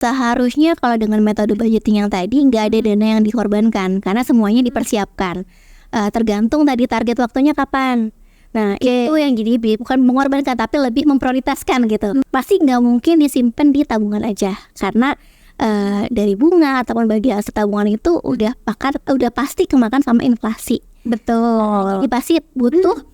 Seharusnya kalau dengan metode budgeting yang tadi nggak ada dana yang dikorbankan karena semuanya dipersiapkan. Tergantung tadi target waktunya kapan. Nah itu yang jadi bukan mengorbankan tapi lebih memprioritaskan gitu. Pasti nggak mungkin disimpan di tabungan aja karena dari bunga ataupun bagi aset tabungan itu udah pasti kemakan sama inflasi. Betul. Jadi pasti butuh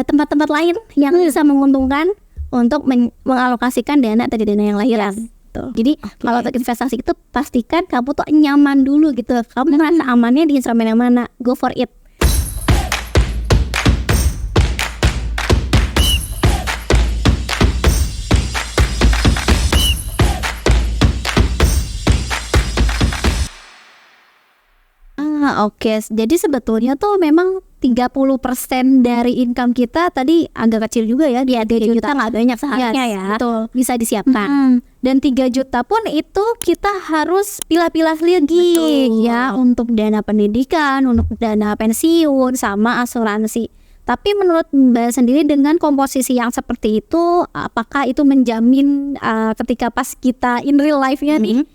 tempat-tempat lain yang bisa menguntungkan untuk mengalokasikan dana dari dana yang lahiran. Jadi kalau untuk investasi itu pastikan kamu tuh nyaman dulu gitu. Kamu merasa amannya di instrumen yang mana, go for it. Oke. Jadi sebetulnya tuh memang 30% dari income kita tadi agak kecil juga ya, di 3 juta Nggak banyak seharusnya ya. Betul. Bisa disiapkan. Dan 3 juta pun itu kita harus pilah-pilah lagi. Betul. Ya, untuk dana pendidikan, untuk dana pensiun, sama asuransi. Tapi menurut Mbak sendiri dengan komposisi yang seperti itu, apakah itu menjamin ketika pas kita in real life-nya nih,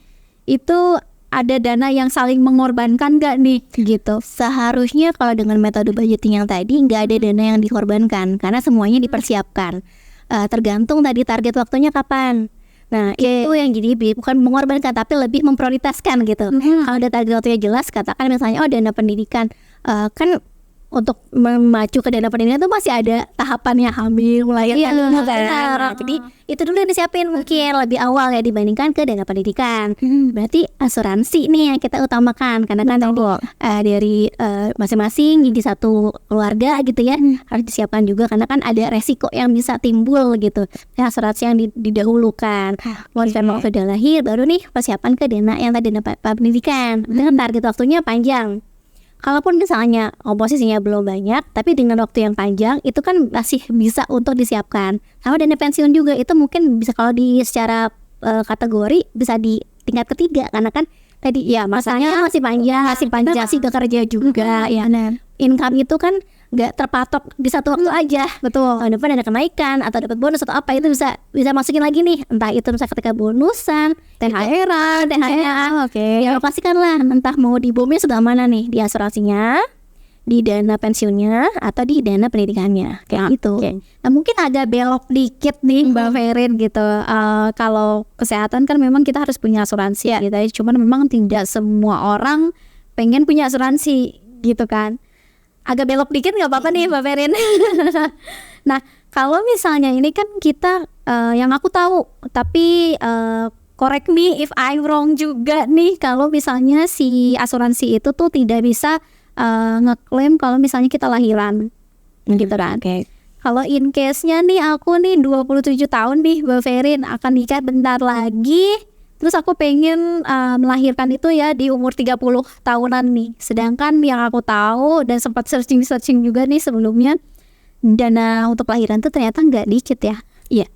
itu ada dana yang saling mengorbankan gak nih gitu? Seharusnya kalau dengan metode budgeting yang tadi nggak ada dana yang dikorbankan karena semuanya dipersiapkan. Tergantung tadi target waktunya kapan. Nah itu yang jadi bukan mengorbankan tapi lebih memprioritaskan gitu. Kalau ada target waktunya jelas, katakan misalnya dana pendidikan, kan untuk memacu ke dana pendidikan itu masih ada tahapannya hamil, melahirkan. Jadi itu dulu yang disiapin mungkin lebih awal ya dibandingkan ke dana pendidikan. Berarti asuransi nih yang kita utamakan karena kan dari masing-masing di satu keluarga gitu ya harus disiapkan juga karena kan ada resiko yang bisa timbul gitu. Ya, asuransi yang didahulukan. Mau sudah lahir baru nih persiapan ke dana yang tadi dana pendidikan. Dengan target waktunya panjang. Kalaupun misalnya komposisinya belum banyak, tapi dengan waktu yang panjang itu kan masih bisa untuk disiapkan. Sama dana pensiun juga itu mungkin bisa kalau di secara kategori bisa di tingkat ketiga karena kan tadi ya masanya masih panjang, masih bekerja juga ya. Income itu kan nggak terpatok di satu waktu aja. Betul. Kalau depan ada kenaikan atau dapat bonus atau apa itu bisa masukin lagi nih. Entah itu misalnya ketika bonusan, THR-an, ya alokasikan lah. Entah mau di bomnya sebelah mana nih, di asuransinya, di dana pensiunnya, atau di dana pendidikannya kayak gitu. Nah mungkin agak belok dikit nih Mbak Ferin gitu. Kalau kesehatan kan memang kita harus punya asuransi gitu. Cuman memang tidak semua orang pengen punya asuransi gitu kan. Agak belok dikit nggak apa-apa nih Mbak Ferin. Nah kalau misalnya ini kan kita yang aku tahu, tapi correct me if I'm wrong juga nih, kalau misalnya si asuransi itu tuh tidak bisa ngeklaim kalau misalnya kita lahiran gitu kan. Kalau in case-nya nih aku nih 27 tahun nih Mbak Ferin akan nikah bentar lagi. Terus aku pengen melahirkan itu ya di umur 30 tahunan nih. Sedangkan yang aku tahu dan sempat searching juga nih sebelumnya, dana untuk lahiran itu ternyata nggak dikit ya. Iya.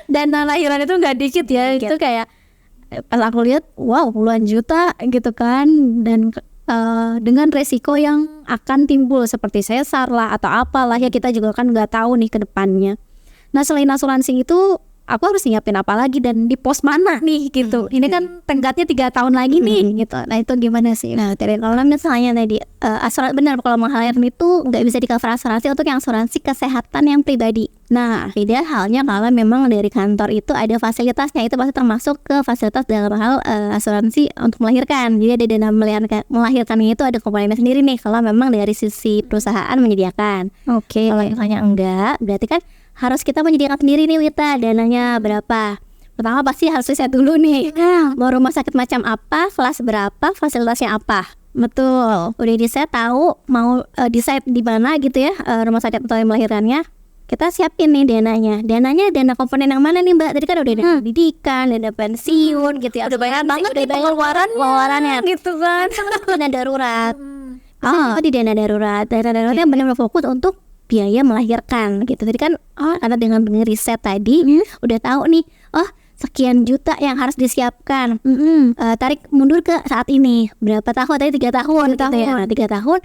Dana lahiran itu nggak dikit ya. Itu kayak pas aku lihat, wow puluhan juta gitu kan. Dan dengan resiko yang akan timbul seperti sesar lah atau apalah ya, kita juga kan nggak tahu nih ke depannya. Nah selain asuransi itu, aku harus nyiapin apa lagi dan di pos mana nih gitu. Ini kan tenggatnya 3 tahun lagi nih gitu. Nah itu gimana sih? Nah kalau misalnya tadi asuransi benar, kalau melahirkan itu nggak bisa di cover asuransi untuk yang asuransi kesehatan yang pribadi. Nah beda halnya kalau memang dari kantor itu ada fasilitasnya, itu pasti termasuk ke fasilitas dalam hal asuransi untuk melahirkan. Jadi ada dana melahirkannya itu ada komponennya sendiri nih kalau memang dari sisi perusahaan menyediakan. Kalau misalnya enggak, berarti kan harus kita menyediakan sendiri nih Wita, dananya berapa. Pertama pasti harus riset dulu nih, mau rumah sakit macam apa, kelas berapa, fasilitasnya apa. Betul. Udah riset, tahu mau decide di mana gitu ya rumah sakit atau melahirkannya, kita siapin nih dananya. Dana komponen yang mana nih Mbak? Tadi kan udah ada pendidikan, dana pensiun gitu ya. Udah banyak banget udah nih pengeluarannya gitu kan. Dana darurat. Di dana darurat yang benar-benar fokus untuk biaya melahirkan gitu. Tadi kan karena dengan riset tadi udah tahu nih, sekian juta yang harus disiapkan. Tarik mundur ke saat ini berapa tahun, tadi 3 tahun gitu ya. 3 tahun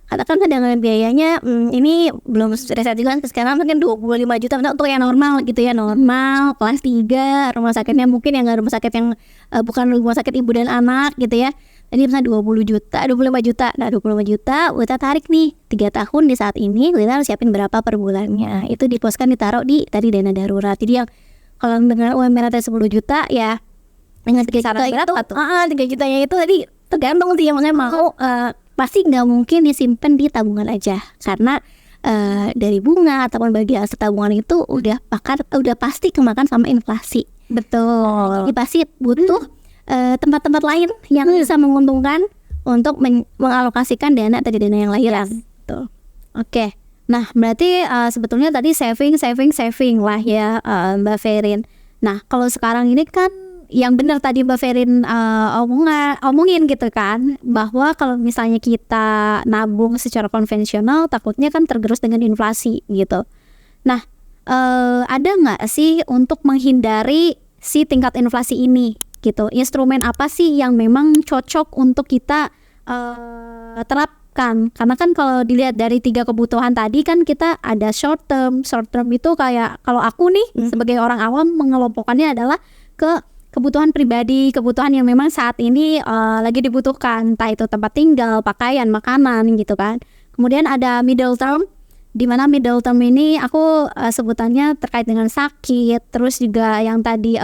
katakan cadangan biayanya ini belum riset juga sekarang mungkin 25 juta untuk yang normal gitu ya, normal kelas 3 rumah sakitnya, mungkin yang rumah sakit yang bukan rumah sakit ibu dan anak gitu ya. Jadi misalnya 20 juta, 25 juta. Nah 25 juta kita tarik nih 3 tahun di saat ini, kita harus siapin berapa per bulannya. Itu diposkan ditaruh di tadi dana darurat. Jadi yang kalau dengan UMR atas 10 juta ya dengan 3 juta itu 3 jutanya itu tadi tergantung sih yang mau pasti nggak mungkin disimpan di tabungan aja, karena dari bunga ataupun bagian aset tabungan itu udah pasti kemakan sama inflasi. Betul. Jadi pasti butuh tempat-tempat lain yang bisa menguntungkan untuk mengalokasikan dana yang lain. Betul. Oke. Nah berarti sebetulnya tadi saving lah ya Mbak Ferin. Nah kalau sekarang ini kan yang benar tadi Mbak Ferin omongin gitu kan, bahwa kalau misalnya kita nabung secara konvensional takutnya kan tergerus dengan inflasi gitu. Nah ada nggak sih untuk menghindari si tingkat inflasi ini gitu? Instrumen apa sih yang memang cocok untuk kita terapkan? Karena kan kalau dilihat dari 3 kebutuhan tadi kan kita ada short term itu kayak kalau aku nih sebagai orang awam mengelompokkannya adalah ke kebutuhan pribadi, kebutuhan yang memang saat ini lagi dibutuhkan, entah itu tempat tinggal, pakaian, makanan gitu kan. Kemudian ada middle term, di mana middle term ini aku sebutannya terkait dengan sakit, terus juga yang tadi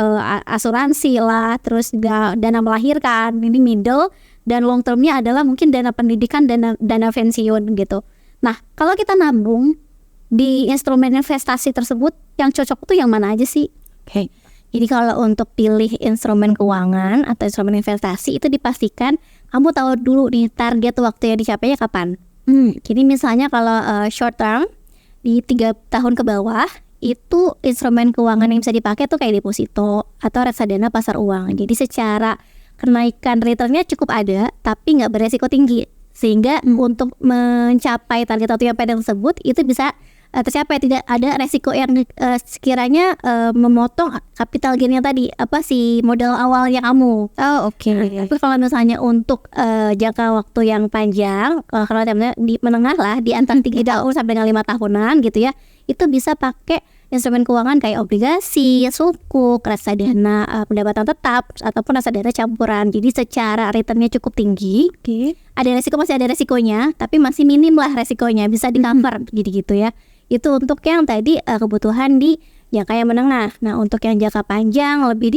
asuransi lah, terus juga dana melahirkan, ini middle, dan long termnya adalah mungkin dana pendidikan, dana pensiun gitu. Nah kalau kita nabung di instrumen investasi tersebut, yang cocok itu yang mana aja sih? Oke. Jadi kalau untuk pilih instrumen keuangan atau instrumen investasi itu dipastikan kamu tahu dulu nih target waktu yang dicapainya kapan. Jadi misalnya kalau short term di 3 tahun ke bawah itu instrumen keuangan yang bisa dipakai tuh kayak deposito atau reksadana pasar uang. Jadi secara kenaikan returnnya cukup ada tapi nggak beresiko tinggi, sehingga untuk mencapai target waktu yang pendek tersebut itu bisa tercapai, tidak ada resiko yang sekiranya memotong capital gain-nya tadi, apa sih modal awalnya kamu. Oke. Tapi kalau misalnya untuk jangka waktu yang panjang, kalau termnya di menengah lah di antara 3 tahun sampai dengan 5 tahunan gitu ya, itu bisa pakai instrumen keuangan kayak obligasi, sukuk, reksadana pendapatan tetap ataupun reksadana campuran. Jadi secara returnnya cukup tinggi. Ada resiko, masih ada resikonya, tapi masih minim lah resikonya, bisa di-cover gitu ya. Itu untuk yang tadi kebutuhan di jangka yang menengah. Nah untuk yang jangka panjang lebih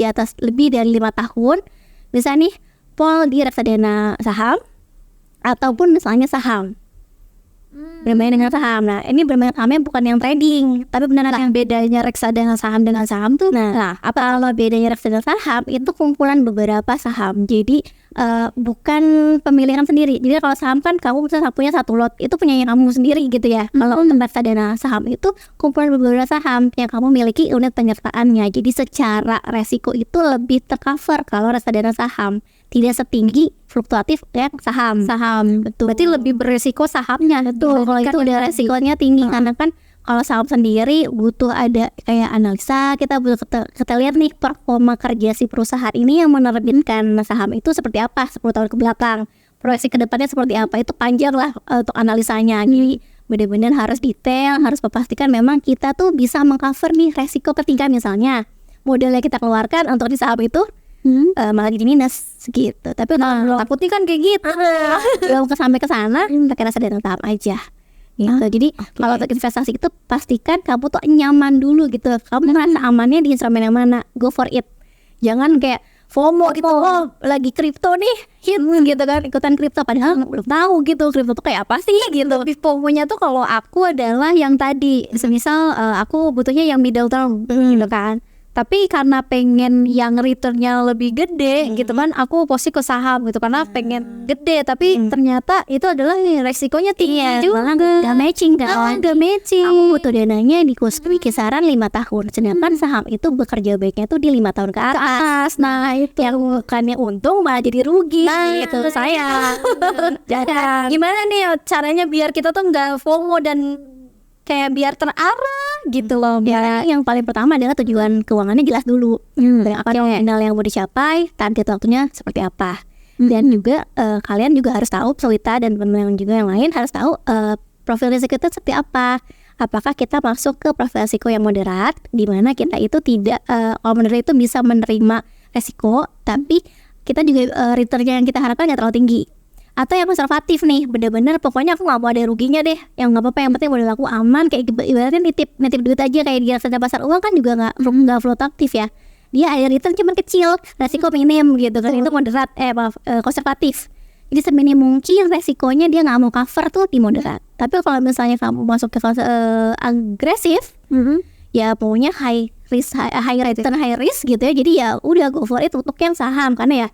dari 5 tahun, bisa nih pol di reksadana saham ataupun misalnya saham. Bermain dengan saham. Nah ini bermain sahamnya bukan yang trading, tapi benar yang bedanya reksadana saham dengan saham tuh. Nah apa kalau bedanya reksadana saham itu kumpulan beberapa saham. Jadi bukan pemilihan sendiri. Jadi kalau saham kan kamu bisa punya satu lot, itu punya yang kamu sendiri gitu ya. Kalau untuk reksadana saham itu kumpulan beberapa saham yang kamu miliki unit penyertaannya. Jadi secara resiko itu lebih tercover kalau reksadana saham, tidak setinggi fluktuatif yang saham. Betul. Berarti lebih beresiko sahamnya. Betul. Kalau itu udah resikonya tinggi karena kan kalau saham sendiri butuh ada kayak analisa, kita butuh kita lihat nih performa kerja si perusahaan ini yang menerbitkan saham itu seperti apa 10 tahun ke belakang, proyeksi ke depannya seperti apa, itu panjang lah untuk analisanya. Jadi benar-benar harus detail, harus memastikan memang kita tuh bisa mengcover nih resiko ketika misalnya modal yang kita keluarkan untuk di saham itu malah jadi minus segitu. Tapi takutnya kan kayak gitu. Belum sampai ke sana, pakai reksadana saham aja. Gitu. Jadi kalau untuk investasi itu pastikan kamu tuh nyaman dulu gitu. Kamu merasa amannya di instrumen yang mana, go for it. Jangan kayak FOMO gitu, lagi kripto nih hit gitu kan, ikutan kripto padahal belum tahu gitu kripto tuh kayak apa sih gitu. FOMO-nya tuh kalau aku adalah yang tadi, semisal aku butuhnya yang middle term gitu kan. Tapi karena pengen yang returnnya lebih gede gitu kan, aku posisi ke saham gitu karena pengen gede, tapi ternyata itu adalah resikonya tinggi juga. Gak matching kan? Gak matching. Aku butuh dananya di kisaran 5 tahun, sedangkan saham itu bekerja baiknya tuh di 5 tahun ke atas. Nah itu yang bukannya untung malah jadi rugi gitu saya. Jadi gimana nih caranya biar kita tuh nggak FOMO dan kayak biar terarah gitu loh. Ya, yang paling pertama adalah tujuan keuangannya jelas dulu. Apa nominal yang mau dicapai, target waktunya seperti apa. Dan juga kalian juga harus tahu, Selita dan teman-teman juga yang lain harus tahu profil risiko itu seperti apa. Apakah kita masuk ke profil risiko yang moderat, di mana kita itu tidak, kalau moderat itu bisa menerima resiko, tapi kita juga returnnya yang kita harapkan nggak terlalu tinggi. Atau yang konservatif nih, bener-bener pokoknya aku nggak mau ada ruginya deh, yang nggak apa-apa, yang penting modal aku aman, kayak ibaratnya nitip duit aja, kayak di reksadana pasar uang kan juga nggak fluktuatif ya, dia ada return cuman kecil, resiko minim gitu kan, itu moderat, konservatif. Jadi seminim mungkin resikonya dia nggak mau cover tuh di moderat. Tapi kalau misalnya kamu masuk ke fase agresif, ya maunya high return high risk gitu ya. Jadi ya udah go for it untuk yang saham, karena ya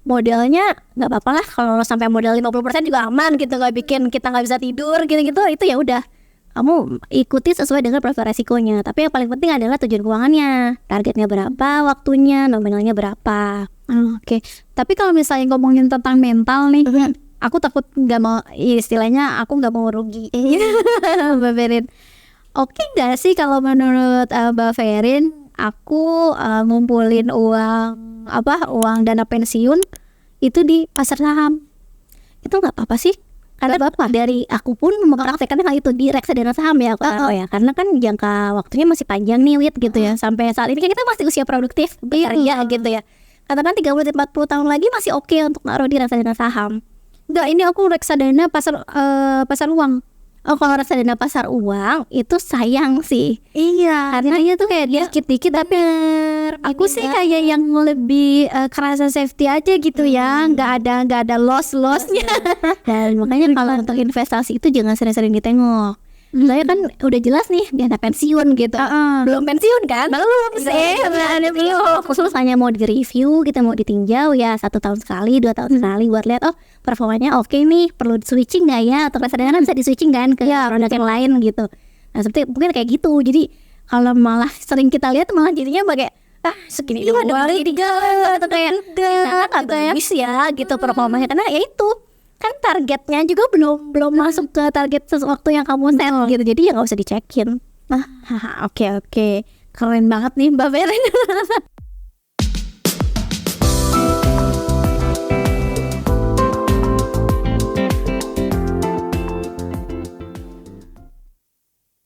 modalnya nggak apa-apa lah, kalau sampai modal 50% juga aman gitu, nggak bikin kita nggak bisa tidur gitu-gitu. Itu ya udah, kamu ikuti sesuai dengan profil resikonya. Tapi yang paling penting adalah tujuan keuangannya, targetnya berapa, waktunya, nominalnya berapa. Oke. Tapi kalau misalnya ngomongin tentang mental nih, aku takut nggak mau, istilahnya aku nggak mau rugi. Mbak Ferin, oke nggak sih kalau menurut Mbak Ferin, aku ngumpulin uang dana pensiun itu di pasar saham? Itu nggak apa-apa sih, karena dari aku pun mempraktekkan hal itu di reksadana saham ya, ya, karena kan jangka waktunya masih panjang nih, Wit, gitu ya. Sampai saat ini kan kita masih usia produktif bekerja gitu ya. Katakan 30-40 tahun lagi masih oke untuk naruh di reksadana saham. Enggak, ini aku reksadana pasar uang. Oh, kalau reksadana pasar uang itu sayang sih. Iya, Karena itu tuh kayak dia dikit-dikit, tapi aku sih kayak yang lebih kerasa safety aja gitu ya, nggak ada lossnya. Dan makanya kalau untuk investasi itu jangan sering-sering ditengok. Saya kan udah jelas nih dana pensiun gitu. Belum pensiun kan? Belum sih. Belum. Khusus hanya mau di-review, kita mau ditinjau ya 1 tahun sekali, 2 tahun sekali, buat lihat performanya oke nih, perlu switching nggak ya? Atau reksadana bisa di-switching kan ke produk yang lain gitu. Nah seperti mungkin kayak gitu. Jadi kalau malah sering kita lihat malah jadinya pakai segini doang, atau kayak nggak bagus ya gitu performanya, karena ya itu kan targetnya juga belum masuk ke target sesuatu yang kamu set gitu, jadi ya nggak usah dicekin. Oke, keren banget nih Mbak Ferin.